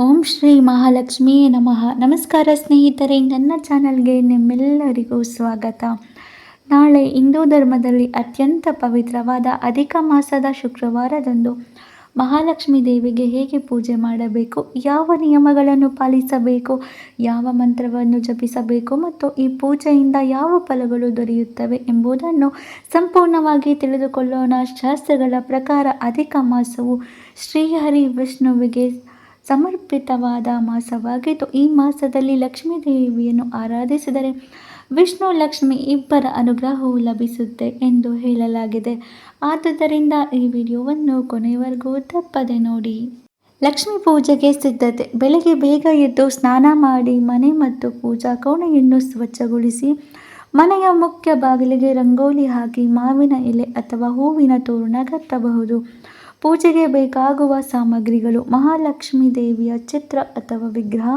ಓಂ ಶ್ರೀ ಮಹಾಲಕ್ಷ್ಮಿಯೇ ನಮಃ. ನಮಸ್ಕಾರ ಸ್ನೇಹಿತರೆ, ನನ್ನ ಚಾನಲ್ಗೆ ನಿಮ್ಮೆಲ್ಲರಿಗೂ ಸ್ವಾಗತ. ನಾಳೆ ಹಿಂದೂ ಧರ್ಮದಲ್ಲಿ ಅತ್ಯಂತ ಪವಿತ್ರವಾದ ಅಧಿಕ ಮಾಸದ ಶುಕ್ರವಾರದಂದು ಮಹಾಲಕ್ಷ್ಮಿ ದೇವಿಗೆ ಹೇಗೆ ಪೂಜೆ ಮಾಡಬೇಕು, ಯಾವ ನಿಯಮಗಳನ್ನು ಪಾಲಿಸಬೇಕು, ಯಾವ ಮಂತ್ರವನ್ನು ಜಪಿಸಬೇಕು ಮತ್ತು ಈ ಪೂಜೆಯಿಂದ ಯಾವ ಫಲಗಳು ದೊರೆಯುತ್ತವೆ ಎಂಬುದನ್ನು ಸಂಪೂರ್ಣವಾಗಿ ತಿಳಿದುಕೊಳ್ಳೋಣ. ಶಾಸ್ತ್ರಗಳ ಪ್ರಕಾರ ಅಧಿಕ ಮಾಸವು ಶ್ರೀಹರಿ ವಿಷ್ಣುವಿಗೆ ಸಮರ್ಪಿತವಾದ ಮಾಸವಾಗಿದ್ದು, ಈ ಮಾಸದಲ್ಲಿ ಲಕ್ಷ್ಮೀ ದೇವಿಯನ್ನು ಆರಾಧಿಸಿದರೆ ವಿಷ್ಣು ಲಕ್ಷ್ಮಿ ಇಬ್ಬರ ಅನುಗ್ರಹವು ಲಭಿಸುತ್ತೆ ಎಂದು ಹೇಳಲಾಗಿದೆ. ಆದುದರಿಂದ ಈ ವಿಡಿಯೋವನ್ನು ಕೊನೆಯವರೆಗೂ ತಪ್ಪದೆ ನೋಡಿ. ಲಕ್ಷ್ಮೀ ಪೂಜೆಗೆ ಸಿದ್ಧತೆ. ಬೆಳಗ್ಗೆ ಬೇಗ ಎದ್ದು ಸ್ನಾನ ಮಾಡಿ ಮನೆ ಮತ್ತು ಪೂಜಾ ಕೋಣೆಯನ್ನು ಸ್ವಚ್ಛಗೊಳಿಸಿ ಮನೆಯ ಮುಖ್ಯ ಬಾಗಿಲಿಗೆ ರಂಗೋಲಿ ಹಾಕಿ ಮಾವಿನ ಎಲೆ ಅಥವಾ ಹೂವಿನ ತೋರಣ ಕಟ್ಟಬಹುದು. ಪೂಜೆಗೆ ಬೇಕಾಗುವ ಸಾಮಗ್ರಿಗಳು: ಮಹಾಲಕ್ಷ್ಮೀ ದೇವಿಯ ಚಿತ್ರ ಅಥವಾ ವಿಗ್ರಹ,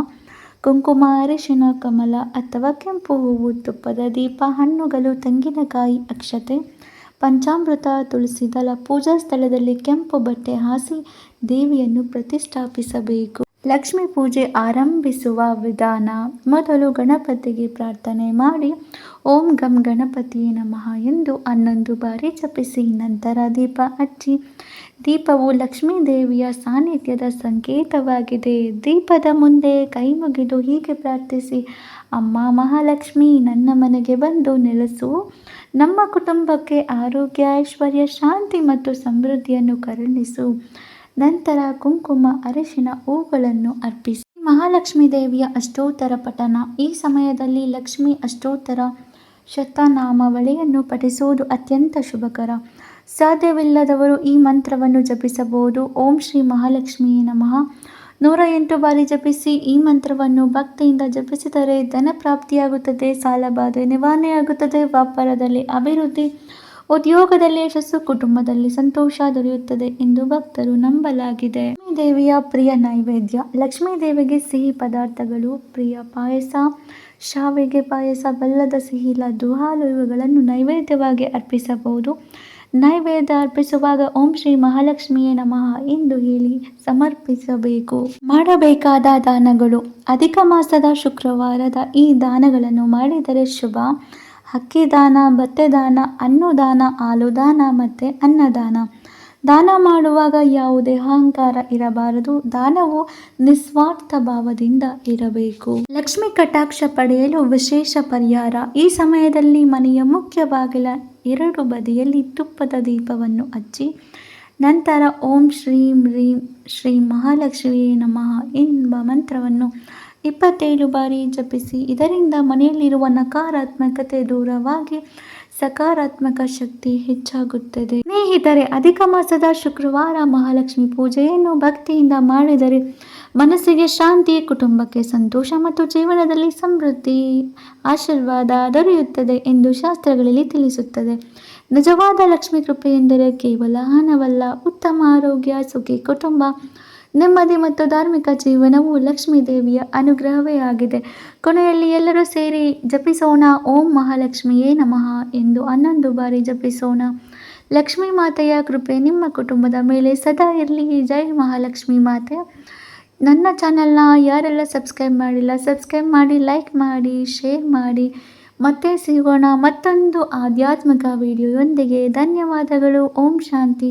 ಕುಂಕುಮ, ಅರಿಶಿನ, ಕಮಲ ಅಥವಾ ಕೆಂಪು ಹೂವು, ತುಪ್ಪದ ದೀಪ, ಹಣ್ಣುಗಳು, ತೆಂಗಿನಕಾಯಿ, ಅಕ್ಷತೆ, ಪಂಚಾಮೃತ, ತುಳಸಿ ದಳ. ಪೂಜಾ ಸ್ಥಳದಲ್ಲಿ ಕೆಂಪು ಬಟ್ಟೆ ಹಾಸಿ ದೇವಿಯನ್ನು ಪ್ರತಿಷ್ಠಾಪಿಸಬೇಕು. ಲಕ್ಷ್ಮೀ ಪೂಜೆ ಆರಂಭಿಸುವ ವಿಧಾನ: ಮೊದಲು ಗಣಪತಿಗೆ ಪ್ರಾರ್ಥನೆ ಮಾಡಿ ಓಂ ಗಂ ಗಣಪತಿಯೇ ನಮಃ ಎಂದು 11 ಬಾರಿ ಜಪಿಸಿ ನಂತರ ದೀಪ ಹಚ್ಚಿ. ದೀಪವು ಲಕ್ಷ್ಮೀ ದೇವಿಯ ಸಾನ್ನಿಧ್ಯದ ಸಂಕೇತವಾಗಿದೆ. ದೀಪದ ಮುಂದೆ ಕೈ ಮುಗಿದು ಹೀಗೆ ಪ್ರಾರ್ಥಿಸಿ: ಅಮ್ಮ ಮಹಾಲಕ್ಷ್ಮಿ, ನನ್ನ ಮನೆಗೆ ಬಂದು ನೆಲೆಸು. ನಮ್ಮ ಕುಟುಂಬಕ್ಕೆ ಆರೋಗ್ಯ, ಐಶ್ವರ್ಯ, ಶಾಂತಿ ಮತ್ತು ಸಮೃದ್ಧಿಯನ್ನು ಕರುಣಿಸು. ನಂತರ ಕುಂಕುಮ, ಅರಿಶಿನ, ಹೂಗಳನ್ನು ಅರ್ಪಿಸಿ. ಮಹಾಲಕ್ಷ್ಮೀ ದೇವಿಯ ಅಷ್ಟೋತ್ತರ ಪಠಣ: ಈ ಸಮಯದಲ್ಲಿ ಲಕ್ಷ್ಮೀ ಅಷ್ಟೋತ್ತರ ಶತನಾಮಾವಳಿಯನ್ನು ಪಠಿಸುವುದು ಅತ್ಯಂತ ಶುಭಕರ. ಸಾಧ್ಯವಿಲ್ಲದವರು ಈ ಮಂತ್ರವನ್ನು ಜಪಿಸಬಹುದು. ಓಂ ಶ್ರೀ ಮಹಾಲಕ್ಷ್ಮಿಯೇ ನಮಃ 108 ಬಾರಿ ಜಪಿಸಿ. ಈ ಮಂತ್ರವನ್ನು ಭಕ್ತಿಯಿಂದ ಜಪಿಸಿದರೆ ಧನ ಪ್ರಾಪ್ತಿಯಾಗುತ್ತದೆ, ಸಾಲಬಾಧೆ ನಿವಾರಣೆಯಾಗುತ್ತದೆ, ವ್ಯಾಪಾರದಲ್ಲಿ ಅಭಿವೃದ್ಧಿ, ಉದ್ಯೋಗದಲ್ಲಿ ಯಶಸ್ಸು, ಕುಟುಂಬದಲ್ಲಿ ಸಂತೋಷ ದೊರೆಯುತ್ತದೆ ಎಂದು ಭಕ್ತರು ನಂಬಲಾಗಿದೆ. ಲಕ್ಷ್ಮೀ ದೇವಿಯ ಪ್ರಿಯ ನೈವೇದ್ಯ: ಲಕ್ಷ್ಮೀ ದೇವಿಗೆ ಸಿಹಿ ಪದಾರ್ಥಗಳು ಪ್ರಿಯ. ಪಾಯಸ, ಶಾವಿಗೆ ಪಾಯಸ, ಬೆಲ್ಲದ ಸಿಹಿ ಲಡ್ಡು, ಹಾಲು ಇವುಗಳನ್ನು ನೈವೇದ್ಯವಾಗಿ ಅರ್ಪಿಸಬಹುದು. ನೈವೇದ್ಯ ಅರ್ಪಿಸುವಾಗ ಓಂ ಶ್ರೀ ಮಹಾಲಕ್ಷ್ಮಿಯೇ ನಮಃ ಎಂದು ಹೇಳಿ ಸಮರ್ಪಿಸಬೇಕು. ಮಾಡಬೇಕಾದ ದಾನಗಳು: ಅಧಿಕ ಮಾಸದ ಶುಕ್ರವಾರದ ಈ ದಾನಗಳನ್ನು ಮಾಡಿದರೆ ಶುಭ. ಅಕ್ಕಿ ದಾನ, ಬಟ್ಟೆ ದಾನ, ಹಣ್ಣು ದಾನ, ಹಾಲು ದಾನ ಮತ್ತು ಅನ್ನದಾನ. ದಾನ ಮಾಡುವಾಗ ಯಾವುದೇ ಅಹಂಕಾರ ಇರಬಾರದು. ದಾನವು ನಿಸ್ವಾರ್ಥ ಭಾವದಿಂದ ಇರಬೇಕು. ಲಕ್ಷ್ಮೀ ಕಟಾಕ್ಷ ಪಡೆಯಲು ವಿಶೇಷ ಪರಿಹಾರ: ಈ ಸಮಯದಲ್ಲಿ ಮನೆಯ ಮುಖ್ಯ ಬಾಗಿಲ 2 ಬದಿಯಲ್ಲಿ ತುಪ್ಪದ ದೀಪವನ್ನು ಹಚ್ಚಿ ನಂತರ ಓಂ ಶ್ರೀಂ ಹ್ರೀಂ ಶ್ರೀ ಮಹಾಲಕ್ಷ್ಮಿಯೇ ನಮಃ ಎಂಬ ಮಂತ್ರವನ್ನು 27 ಬಾರಿ ಜಪಿಸಿ. ಇದರಿಂದ ಮನೆಯಲ್ಲಿರುವ ನಕಾರಾತ್ಮಕತೆ ದೂರವಾಗಿ ಸಕಾರಾತ್ಮಕ ಶಕ್ತಿ ಹೆಚ್ಚಾಗುತ್ತದೆ. ಸ್ನೇಹಿತರೆ, ಅಧಿಕ ಮಾಸದ ಶುಕ್ರವಾರ ಮಹಾಲಕ್ಷ್ಮಿ ಪೂಜೆಯನ್ನು ಭಕ್ತಿಯಿಂದ ಮಾಡಿದರೆ ಮನಸ್ಸಿಗೆ ಶಾಂತಿ, ಕುಟುಂಬಕ್ಕೆ ಸಂತೋಷ ಮತ್ತು ಜೀವನದಲ್ಲಿ ಸಮೃದ್ಧಿ, ಆಶೀರ್ವಾದ ದೊರೆಯುತ್ತದೆ ಎಂದು ಶಾಸ್ತ್ರಗಳಲ್ಲಿ ತಿಳಿಸುತ್ತದೆ. ನಿಜವಾದ ಲಕ್ಷ್ಮೀ ಕೃಪೆ ಎಂದರೆ ಕೇವಲ ಹಣವಲ್ಲ, ಉತ್ತಮ ಆರೋಗ್ಯ, ಸುಖಿ ಕುಟುಂಬ, ನೆಮ್ಮದಿ ಮತ್ತು ಧಾರ್ಮಿಕ ಜೀವನವು ಲಕ್ಷ್ಮೀ ದೇವಿಯ ಅನುಗ್ರಹವೇ ಆಗಿದೆ. ಕೊನೆಯಲ್ಲಿ ಎಲ್ಲರೂ ಸೇರಿ ಜಪಿಸೋಣ ಓಂ ಮಹಾಲಕ್ಷ್ಮಿಯೇ ನಮಃ ಎಂದು 11 ಬಾರಿ ಜಪಿಸೋಣ. ಲಕ್ಷ್ಮೀ ಮಾತೆಯ ಕೃಪೆ ನಿಮ್ಮ ಕುಟುಂಬದ ಮೇಲೆ ಸದಾ ಇರಲಿ. ಜೈ ಮಹಾಲಕ್ಷ್ಮಿ ಮಾತೆ. ನನ್ನ ಚಾನಲ್ನ ಯಾರೆಲ್ಲ ಸಬ್ಸ್ಕ್ರೈಬ್ ಮಾಡಿಲ್ಲ ಸಬ್ಸ್ಕ್ರೈಬ್ ಮಾಡಿ, ಲೈಕ್ ಮಾಡಿ, ಶೇರ್ ಮಾಡಿ. ಮತ್ತೆ ಸಿಗೋಣ ಮತ್ತೊಂದು ಆಧ್ಯಾತ್ಮಿಕ ವಿಡಿಯೋಯೊಂದಿಗೆ. ಧನ್ಯವಾದಗಳು. ಓಂ ಶಾಂತಿ.